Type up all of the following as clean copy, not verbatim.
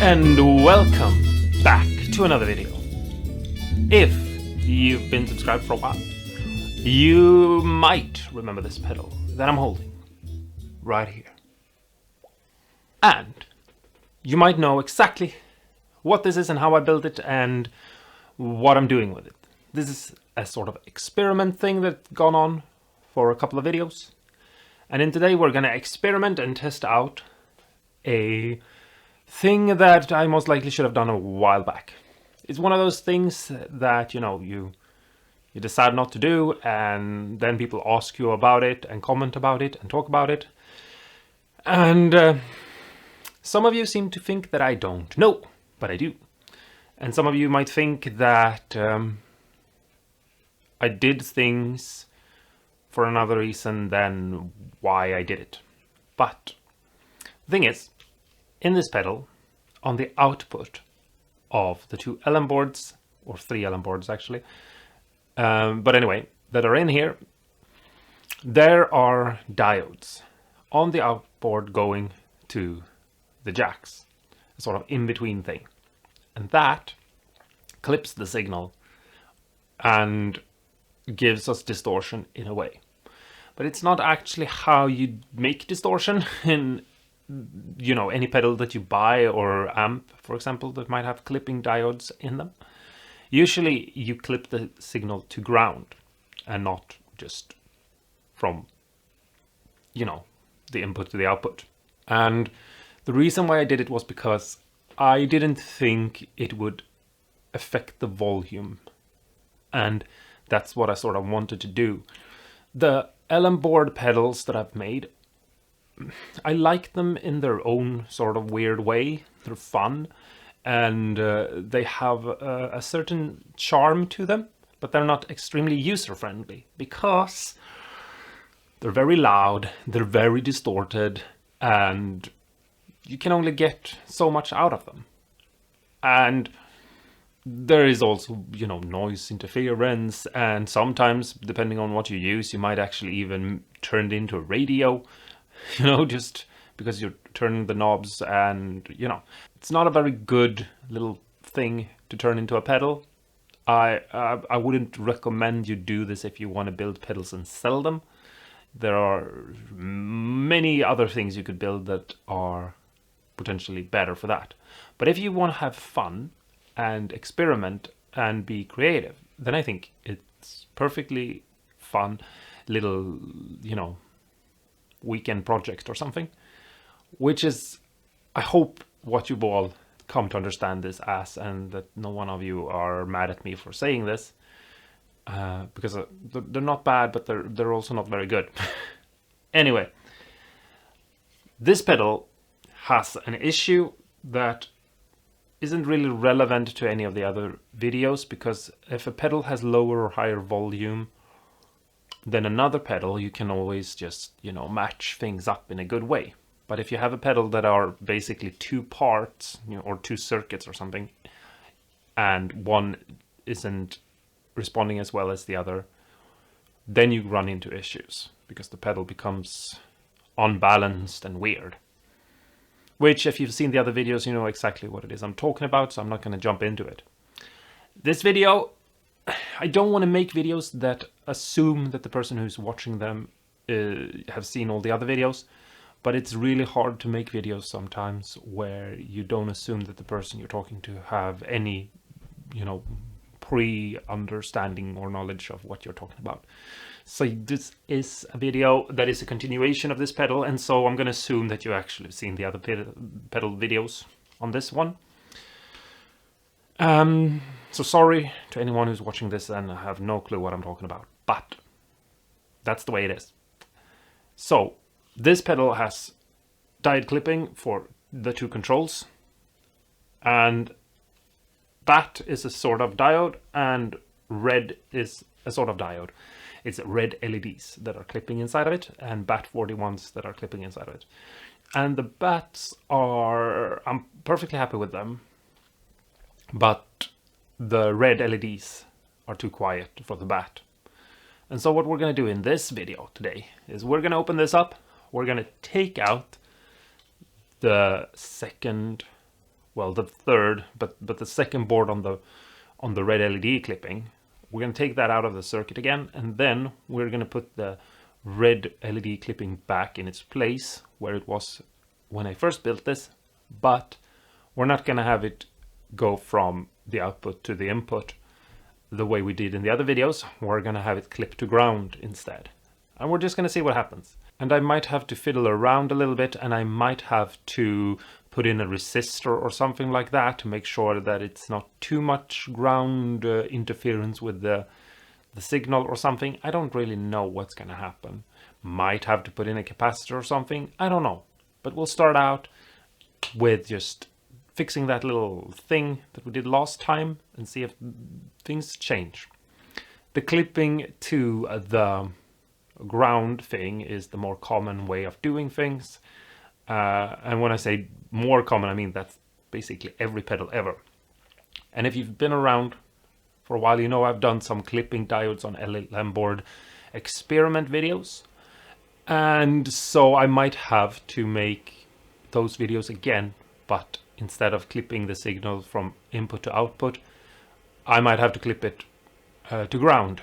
and welcome back to another video. If you've been subscribed for a while, you might remember this pedal that I'm holding right here. And you might know exactly what this is and how I built it and what I'm doing with it. This is a sort of experiment thing that's gone on for a couple of videos. And in today we're going to experiment and test out a thing that I most likely should have done a while back. It's one of those things that, you decide not to do, and then people ask you about it and comment about it and talk about it. And some of you seem to think that I don't know, but I do. And some of you might think that I did things for another reason than why I did it. But the thing is, in this pedal, on the output of the two LM boards, or three LM boards actually, but anyway, that are in here, there are diodes on the outboard going to the jacks, a sort of in-between thing. And that clips the signal and gives us distortion in a way. But it's not actually how you make distortion in any pedal that you buy, or amp, for example, that might have clipping diodes in them. Usually you clip the signal to ground and not just from, the input to the output. And the reason why I did it was because I didn't think it would affect the volume. And that's what I sort of wanted to do. The LM board pedals that I've made, I like them in their own sort of weird way. They're fun, and they have a certain charm to them, but they're not extremely user-friendly because they're very loud, they're very distorted, and you can only get so much out of them. And there is also, noise interference, and sometimes, depending on what you use, you might actually even turn it into a radio. Just because you're turning the knobs, and it's not a very good little thing to turn into a pedal. I wouldn't recommend you do this if you want to build pedals and sell them. There are many other things you could build that are potentially better for that. But if you want to have fun and experiment and be creative, then I think it's perfectly fun little, weekend project or something, which is, I hope, what you've all come to understand this as, and that no one of you are mad at me for saying this, because they're not bad, but they're also not very good. Anyway, this pedal has an issue that isn't really relevant to any of the other videos, because if a pedal has lower or higher volume than another pedal, you can always just, match things up in a good way. But if you have a pedal that are basically two parts, or two circuits or something, and one isn't responding as well as the other, then you run into issues, because the pedal becomes unbalanced and weird. Which, if you've seen the other videos, you know exactly what it is I'm talking about, so I'm not going to jump into it. This video, I don't want to make videos that assume that the person who's watching them have seen all the other videos, but it's really hard to make videos sometimes where you don't assume that the person you're talking to have any, pre-understanding or knowledge of what you're talking about. So this is a video that is a continuation of this pedal, and so I'm going to assume that you actually have seen the other pedal videos on this one. So sorry to anyone who's watching this and I have no clue what I'm talking about, but that's the way it is. So this pedal has diode clipping for the two controls, and that is a sort of diode, and red is a sort of diode. It's red LEDs that are clipping inside of it, and BAT41s that are clipping inside of it. And the BATs are, I'm perfectly happy with them, but the red LEDs are too quiet for the BAT. And so what we're going to do in this video today is we're going to open this up, we're going to take out the second well, the third, but the second board on the red LED clipping. We're going to take that out of the circuit again, and then we're going to put the red LED clipping back in its place where it was when I first built this, but we're not going to have it go from the output to the input the way we did in the other videos. We're going to have it clipped to ground instead, and we're just going to see what happens. And I might have to fiddle around a little bit, and I might have to put in a resistor or something like that to make sure that it's not too much ground interference with the signal or something. I don't really know what's going to happen. Might have to put in a capacitor or something. I don't know. But we'll start out with just fixing that little thing that we did last time and see if things change. The clipping to the ground thing is the more common way of doing things. And when I say more common, I mean that's basically every pedal ever. And if you've been around for a while, you know I've done some clipping diodes on LM board experiment videos. And so I might have to make those videos again, but instead of clipping the signal from input to output, I might have to clip it to ground.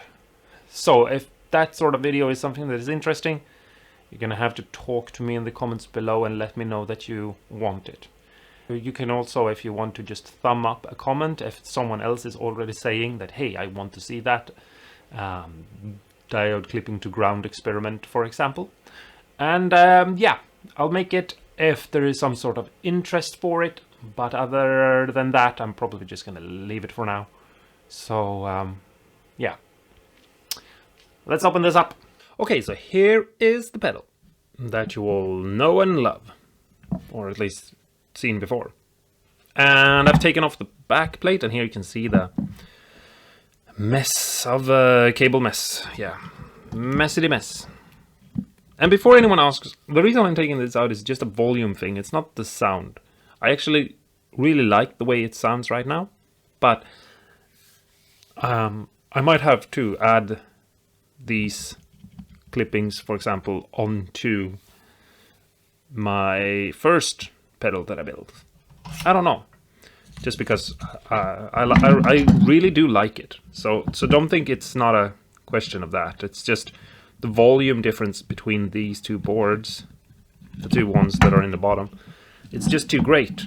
So if that sort of video is something that is interesting, you're going to have to talk to me in the comments below and let me know that you want it. You can also, if you want to, just thumb up a comment if someone else is already saying that, hey, I want to see that diode clipping to ground experiment, for example. And yeah, I'll make it if there is some sort of interest for it, but other than that, I'm probably just going to leave it for now. So yeah, let's open this up. Okay, so here is the pedal that you all know and love, or at least seen before. And I've taken off the back plate, and here you can see the mess of cable mess. Yeah, messy mess. And before anyone asks, the reason I'm taking this out is just a volume thing. It's not the sound. I actually really like the way it sounds right now, but I might have to add these clippings, for example, onto my first pedal that I built. I don't know, just because I really do like it. So don't think it's not a question of that. It's just the volume difference between these two boards, the two ones that are in the bottom. It's just too great.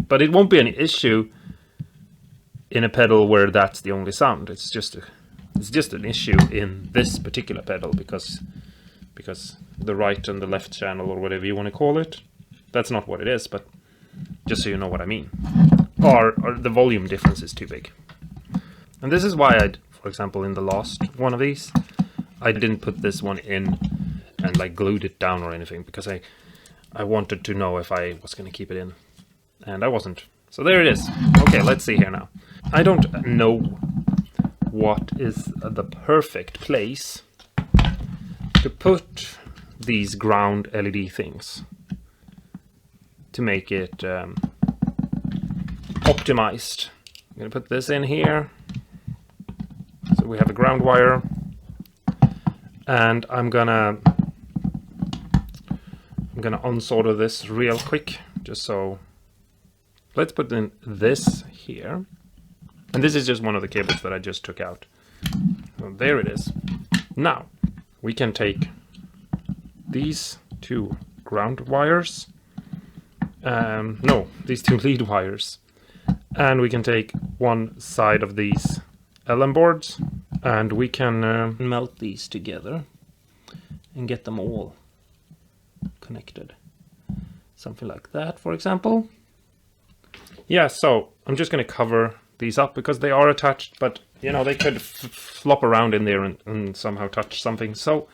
But it won't be an issue in a pedal where that's the only sound. It's just an issue in this particular pedal because the right and the left channel, or whatever you want to call it, that's not what it is, but just so you know what I mean. Or the volume difference is too big. And this is why for example, in the last one of these, I didn't put this one in and like glued it down or anything, because I wanted to know if I was going to keep it in, and I wasn't. So there it is. Okay, let's see here now. I don't know what is the perfect place to put these ground LED things to make it optimized. I'm going to put this in here. So we have a ground wire, and I'm gonna unsolder this real quick, just so. Let's put in this here, and this is just one of the cables that I just took out. So there it is. Now we can take these two ground wires, these two lead wires, and we can take one side of these LM boards, and we can melt these together and get them all connected. Something like that, for example. Yeah, so I'm just going to cover these up because they are attached, but you know, they could flop around in there and somehow touch something. So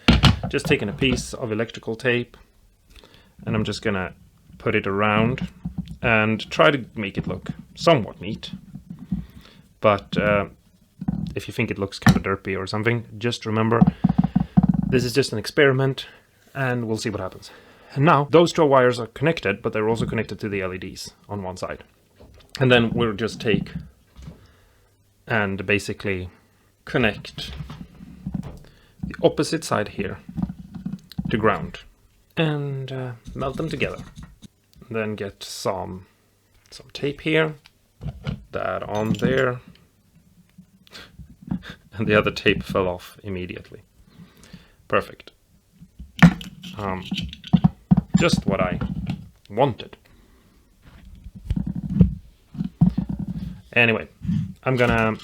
just taking a piece of electrical tape, and I'm just going to put it around and try to make it look somewhat neat. But if you think it looks kind of derpy or something, just remember this is just an experiment, and we'll see what happens. And now those two wires are connected, but they're also connected to the LEDs on one side. And then we'll just take and basically connect the opposite side here to ground and melt them together. Then get some some tape here, that on there, and the other tape fell off immediately. Perfect. Just what I wanted. Anyway, I'm gonna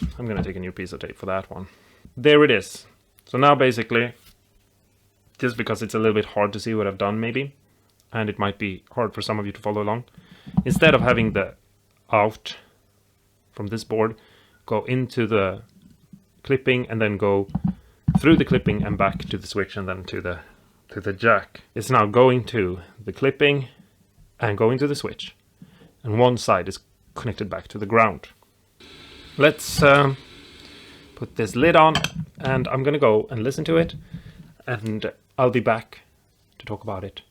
take a new piece of tape for that one. There it is. So now basically, just because it's a little bit hard to see what I've done maybe, and it might be hard for some of you to follow along, instead of having the out from this board go into the clipping and then go through the clipping and back to the switch and then to the jack, it's now going to the clipping and going to the switch, and one side is connected back to the ground. Let's put this lid on, and I'm gonna go and listen to it, and I'll be back to talk about it,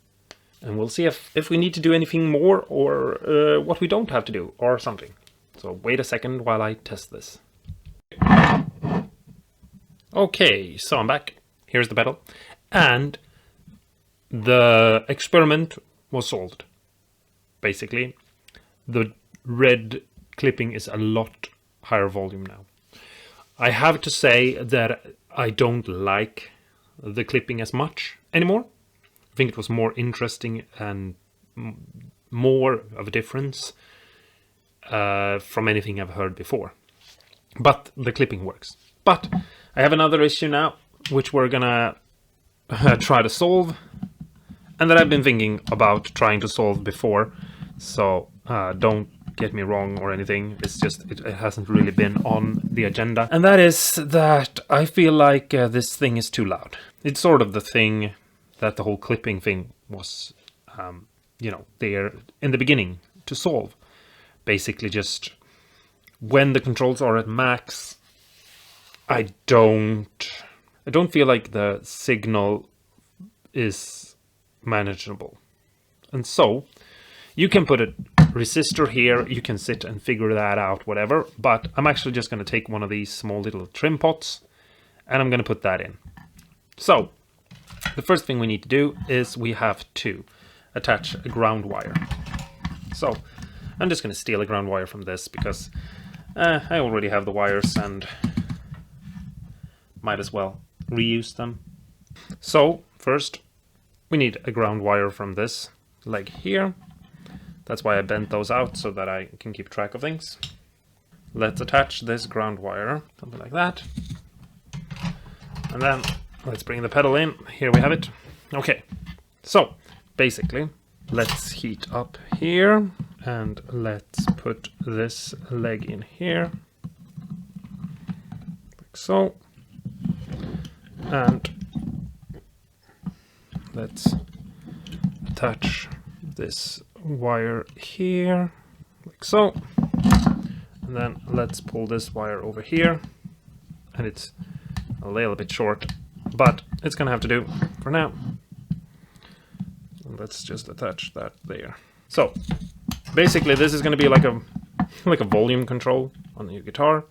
and we'll see if we need to do anything more or what we don't have to do or something. So wait a second while I test this. Okay, so I'm back. Here's the pedal, and the experiment was solved. Basically, the red clipping is a lot higher volume now. I have to say that I don't like the clipping as much anymore. I think it was more interesting and more of a difference from anything I've heard before. But the clipping works. But I have another issue now, which we're gonna try to solve, and that I've been thinking about trying to solve before. So don't get me wrong or anything. It's just it hasn't really been on the agenda, and that is that I feel like this thing is too loud. It's sort of the thing that the whole clipping thing was, there in the beginning to solve. Basically, just when the controls are at max, I don't feel like the signal is manageable, and so you can put a resistor here, you can sit and figure that out, whatever, but I'm actually just going to take one of these small little trim pots and I'm going to put that in. So the first thing we need to do is we have to attach a ground wire. So I'm just going to steal a ground wire from this because I already have the wires and might as well reuse them. So first we need a ground wire from this leg here. That's why I bent those out, so that I can keep track of things. Let's attach this ground wire, something like that. And then let's bring the pedal in. Here we have it. Okay, so basically, let's heat up here, and let's put this leg in here, like so. And let's attach this wire here, like so, and then let's pull this wire over here, and it's a little bit short, but it's gonna have to do for now. And let's just attach that there. So basically this is gonna be like a volume control on your guitar,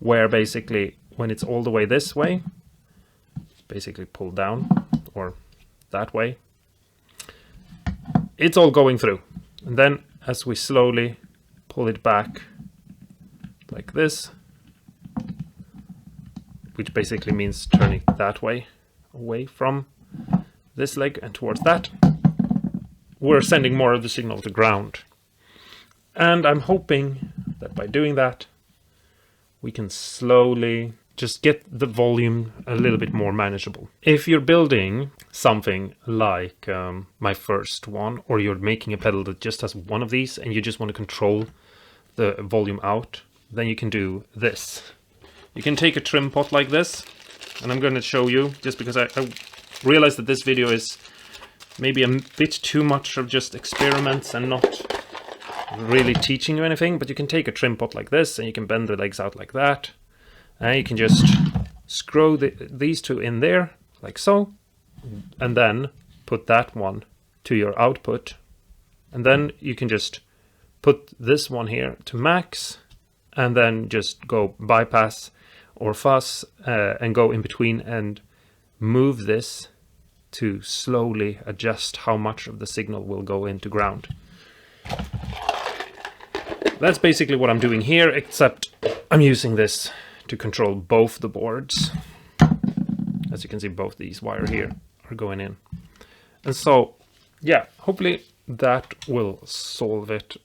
where basically when it's all the way this way, it's basically pulled down, or that way, it's all going through, and then as we slowly pull it back like this, which basically means turning that way, away from this leg and towards that, we're sending more of the signal to ground. And I'm hoping that by doing that we can slowly just get the volume a little bit more manageable. If you're building something like my first one, or you're making a pedal that just has one of these and you just want to control the volume out, then you can do this. You can take a trim pot like this, and I'm going to show you, just because I realize that this video is maybe a bit too much of just experiments and not really teaching you anything, but you can take a trim pot like this and you can bend the legs out like that. And you can just screw these two in there, like so, and then put that one to your output. And then you can just put this one here to max, and then just go bypass or fuzz and go in between and move this to slowly adjust how much of the signal will go into ground. that's basically what I'm doing here, except I'm using this to control both the boards. As you can see, both these wires here are going in. And so, yeah, hopefully that will solve it.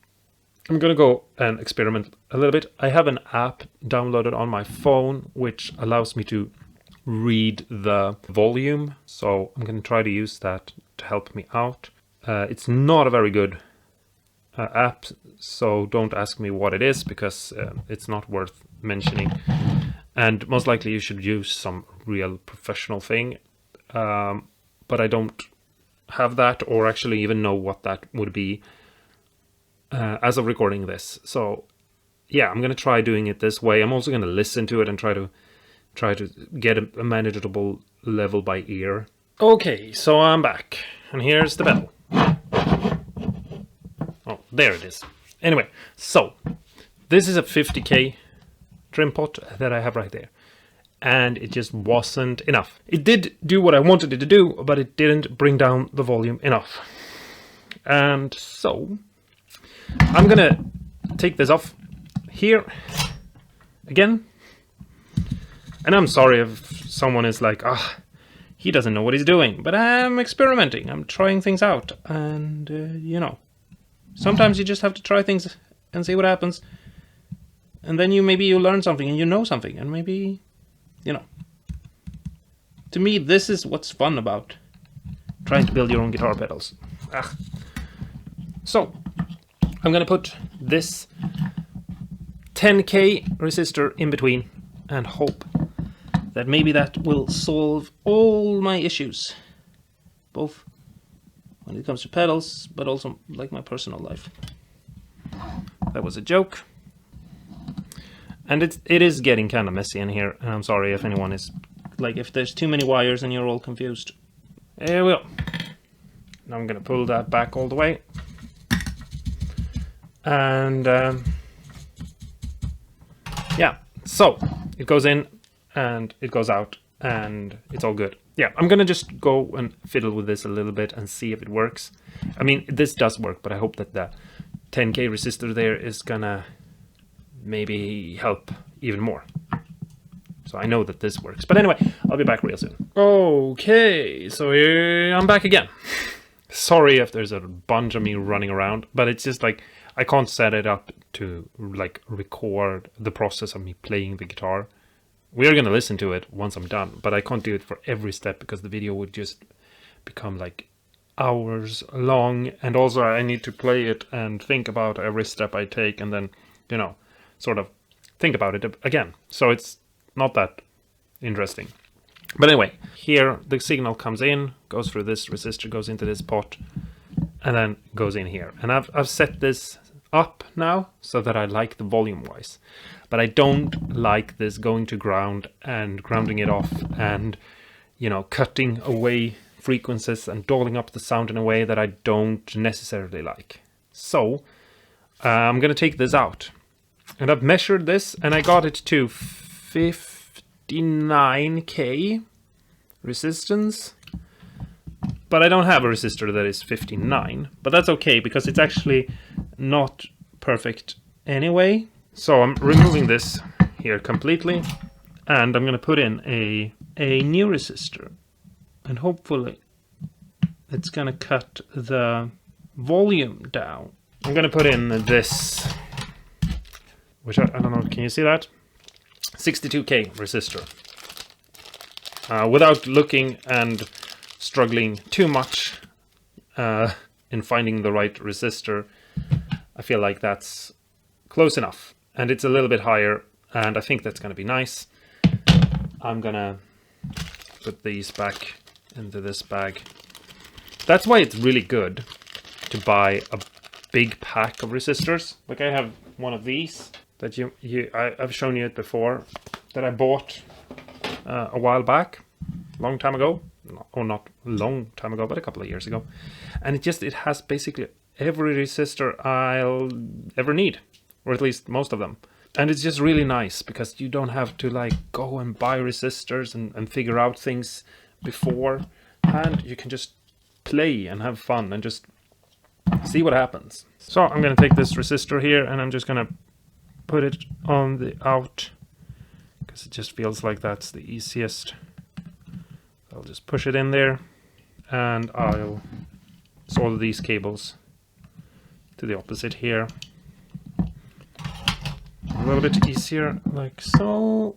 I'm gonna go and experiment a little bit. I have an app downloaded on my phone which allows me to read the volume, so I'm gonna try to use that to help me out. It's not a very good app, so don't ask me what it is, because it's not worth mentioning, and most likely you should use some real professional thing, but I don't have that, or actually even know what that would be as of recording this. So yeah, I'm gonna try doing it this way. I'm also gonna listen to it and try to get a manageable level by ear. Okay, so I'm back, and here's the bell. Oh, there it is. Anyway, so this is a 50K trim pot that I have right there, and it just wasn't enough. It did do what I wanted it to do, but it didn't bring down the volume enough. And so I'm gonna take this off here again. And I'm sorry if someone is like, he doesn't know what he's doing, but I'm experimenting. I'm trying things out, and you know, sometimes you just have to try things and see what happens. And then maybe you learn something and you know something, and maybe, you know. To me, this is what's fun about trying to build your own guitar pedals. So, I'm gonna put this 10K resistor in between and hope that maybe that will solve all my issues, both when it comes to pedals, but also like my personal life. That was a joke. And it is getting kind of messy in here, and I'm sorry if anyone is, like, if there's too many wires and you're all confused. There we go. Now I'm gonna pull that back all the way. And yeah, so it goes in and it goes out and it's all good. Yeah, I'm gonna just go and fiddle with this a little bit and see if it works. I mean, this does work, but I hope that the 10K resistor there is gonna maybe help even more. So I know that this works. But anyway, I'll be back real soon. Okay, so here I'm back again. Sorry if there's a bunch of me running around, but it's just like I can't set it up to like record the process of me playing the guitar. We are going to listen to it once I'm done, but I can't do it for every step because the video would just become like hours long, and also I need to play it and think about every step I take, and then, you know, sort of think about it again. So it's not that interesting. But anyway, here the signal comes in, goes through this resistor, goes into this pot, and then goes in here. And I've set this up now so that I like the volume wise. But I don't like this going to ground and grounding it off and, you know, cutting away frequencies and doubling up the sound in a way that I don't necessarily like. So I'm going to take this out. And I've measured this and I got it to 59K resistance. But I don't have a resistor that is 59. But that's okay because it's actually not perfect anyway. So I'm removing this here completely. And I'm going to put in a new resistor. And hopefully it's going to cut the volume down. I'm going to put in this, which I don't know, can you see that? 62K resistor. Without looking and struggling too much in finding the right resistor, I feel like that's close enough. And it's a little bit higher, and I think that's going to be nice. I'm going to put these back into this bag. That's why it's really good to buy a big pack of resistors. Like I have one of these that I've shown you it before, that I bought a while back, long time ago. Or not a long time ago, but a couple of years ago. And it has basically every resistor I'll ever need, or at least most of them. And it's just really nice because you don't have to like go and buy resistors and figure out things before, and you can just play and have fun and just see what happens. So I'm going to take this resistor here and I'm just going to put it on the out because it just feels like that's the easiest. I'll just push it in there and I'll solder these cables to the opposite here. A little bit easier like so.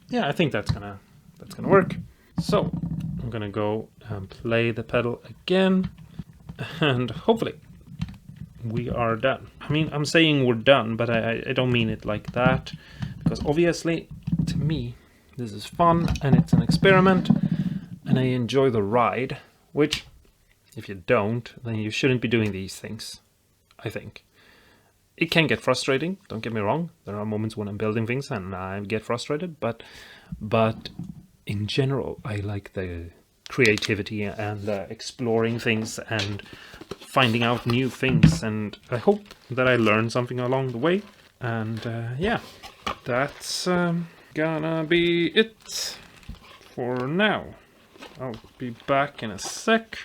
Yeah, I think that's gonna work. So I'm gonna go and play the pedal again and hopefully we are done. I mean, I'm saying we're done, but I don't mean it like that, because obviously to me this is fun and it's an experiment and I enjoy the ride, which if you don't, then you shouldn't be doing these things, I think. It can get frustrating, don't get me wrong. There are moments when I'm building things and I get frustrated, but in general, I like the creativity and exploring things and finding out new things, and I hope that I learn something along the way. And yeah, that's gonna be it for now. I'll be back in a sec.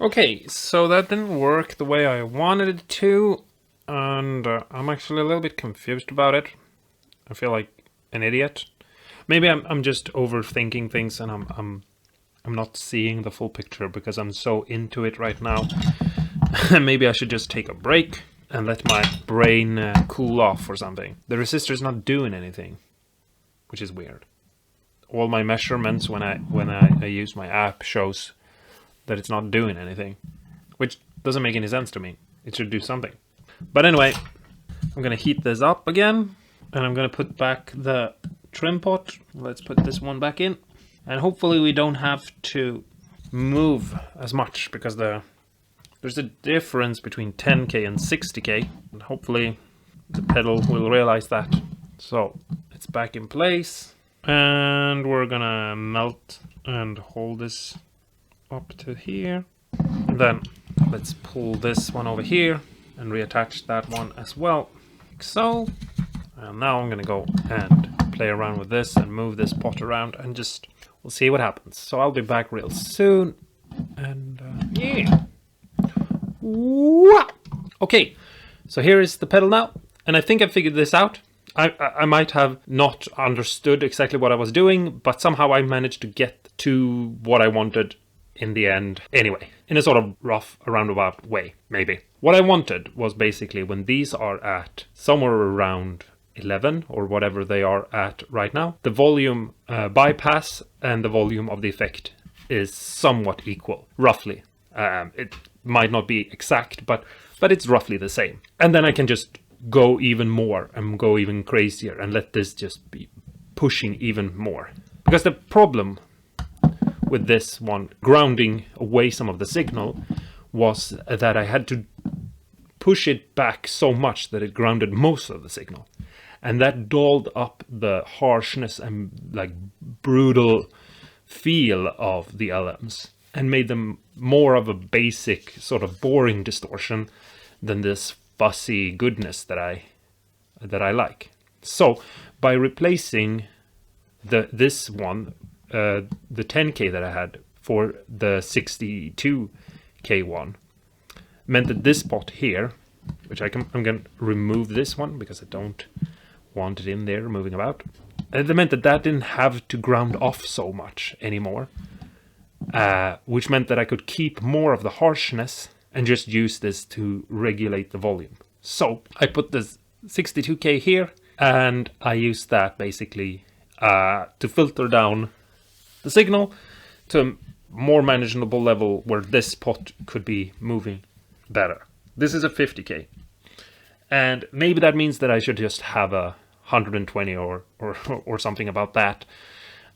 Okay, so that didn't work the way I wanted it to, and I'm actually a little bit confused about it. I feel like an idiot. Maybe I'm just overthinking things and I'm not seeing the full picture because I'm so into it right now. Maybe I should just take a break and let my brain cool off or something. The resistor is not doing anything, which is weird. All my measurements when I use my app shows that it's not doing anything, which doesn't make any sense to me. It should do something. But anyway, I'm gonna heat this up again and I'm gonna put back the trim pot. Let's put this one back in, and hopefully we don't have to move as much because there's a difference between 10k and 60k, and hopefully the pedal will realize that. So it's back in place and we're gonna melt and hold this up to here. And then let's pull this one over here and reattach that one as well, like so. And now I'm gonna go and play around with this and move this pot around and just we'll see what happens. So I'll be back real soon, and yeah. Okay, so here is the pedal now, and I think I figured this out. I might have not understood exactly what I was doing, but somehow I managed to get to what I wanted in the end anyway, in a sort of rough, roundabout way, maybe. What I wanted was basically when these are at somewhere around 11 or whatever they are at right now, the volume bypass and the volume of the effect is somewhat equal, roughly. It might not be exact, but it's roughly the same. And then I can just go even more and go even crazier and let this just be pushing even more. Because the problem with this one grounding away some of the signal was that I had to push it back so much that it grounded most of the signal. And that dolled up the harshness and like brutal feel of the LMs and made them more of a basic sort of boring distortion than this fussy goodness that I like. So by replacing this one, the 10k that I had for the 62k one, meant that this pot here, which I'm going to remove this one because I don't want it in there moving about. And it meant that didn't have to ground off so much anymore, which meant that I could keep more of the harshness and just use this to regulate the volume. So I put this 62k here and I used that basically to filter down the signal to a more manageable level where this pot could be moving better. This is a 50k, and maybe that means that I should just have a 120 or something about that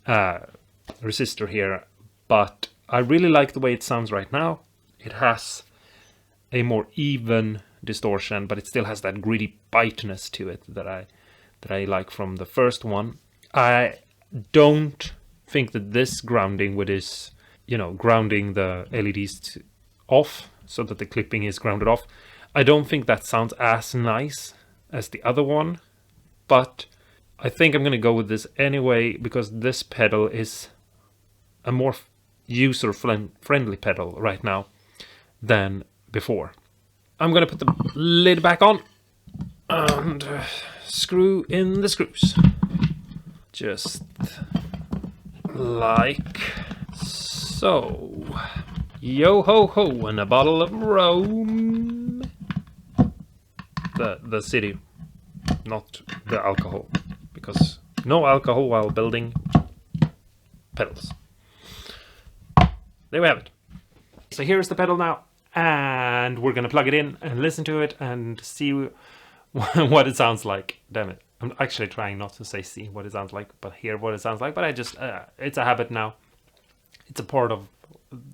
resistor here, but I really like the way it sounds right now. It has a more even distortion, but it still has that gritty biteness to it that I like from the first one. I don't think that this grounding with this, grounding the LEDs off so that the clipping is grounded off, I don't think that sounds as nice as the other one, but I think I'm going to go with this anyway because this pedal is a more user-friendly pedal right now than before. I'm gonna put the lid back on and screw in the screws. Just like so. Yo ho ho and a bottle of rum. The city, not the alcohol, because no alcohol while building pedals. There we have it. So here's the pedal now, and we're gonna plug it in and listen to it and see what it sounds like. Damn it, I'm actually trying not to say see what it sounds like, but hear what it sounds like. But I just it's a habit now. It's a part of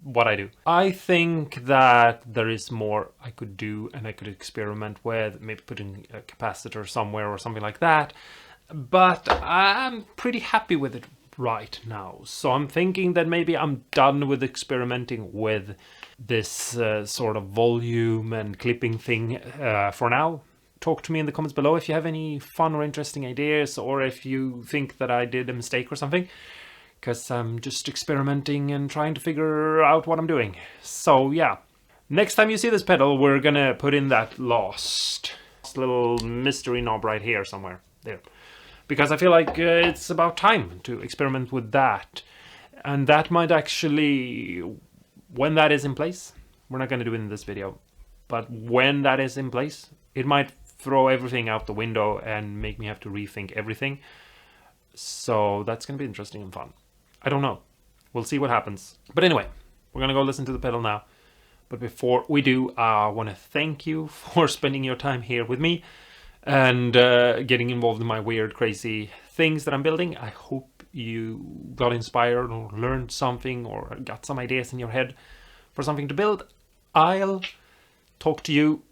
what I do. I think that there is more I could do, and I could experiment with maybe putting a capacitor somewhere or something like that, but I'm pretty happy with it right now. So I'm thinking that maybe I'm done with experimenting with this sort of volume and clipping thing for now. Talk to me in the comments below if you have any fun or interesting ideas, or if you think that I did a mistake or something, because I'm just experimenting and trying to figure out what I'm doing. So yeah, next time you see this pedal, we're gonna put in that lost little mystery knob right here somewhere there, because I feel like it's about time to experiment with that. And that might actually, when that is in place, we're not gonna do it in this video, but when that is in place, it might throw everything out the window and make me have to rethink everything. So that's gonna be interesting and fun. I don't know. We'll see what happens. But anyway, we're gonna go listen to the pedal now. But before we do, I want to thank you for spending your time here with me and getting involved in my weird, crazy things that I'm building. I hope you got inspired or learned something or got some ideas in your head for something to build. I'll talk to you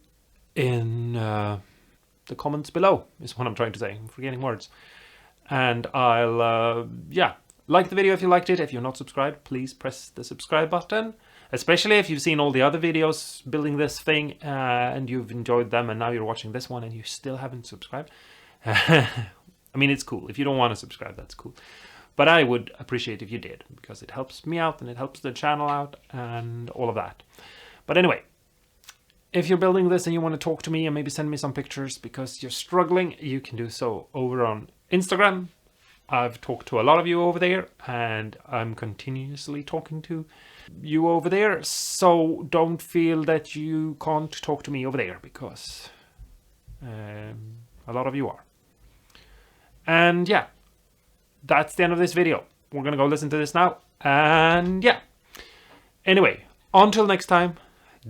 in the comments below, is what I'm trying to say. I'm forgetting words. And I'll, yeah, like the video if you liked it. If you're not subscribed, please press the subscribe button. Especially if you've seen all the other videos building this thing and you've enjoyed them, and now you're watching this one and you still haven't subscribed. I mean, it's cool. If you don't want to subscribe, that's cool. But I would appreciate if you did, because it helps me out and it helps the channel out and all of that. But anyway, if you're building this and you want to talk to me and maybe send me some pictures because you're struggling, you can do so over on Instagram. I've talked to a lot of you over there, and I'm continuously talking to you over there. So don't feel that you can't talk to me over there, because a lot of you are. And yeah, that's the end of this video. We're gonna go listen to this now. And yeah, anyway, until next time,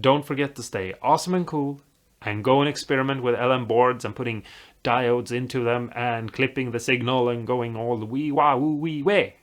don't forget to stay awesome and cool, and go and experiment with LM boards and putting diodes into them and clipping the signal and going all the wee wah woo wee way.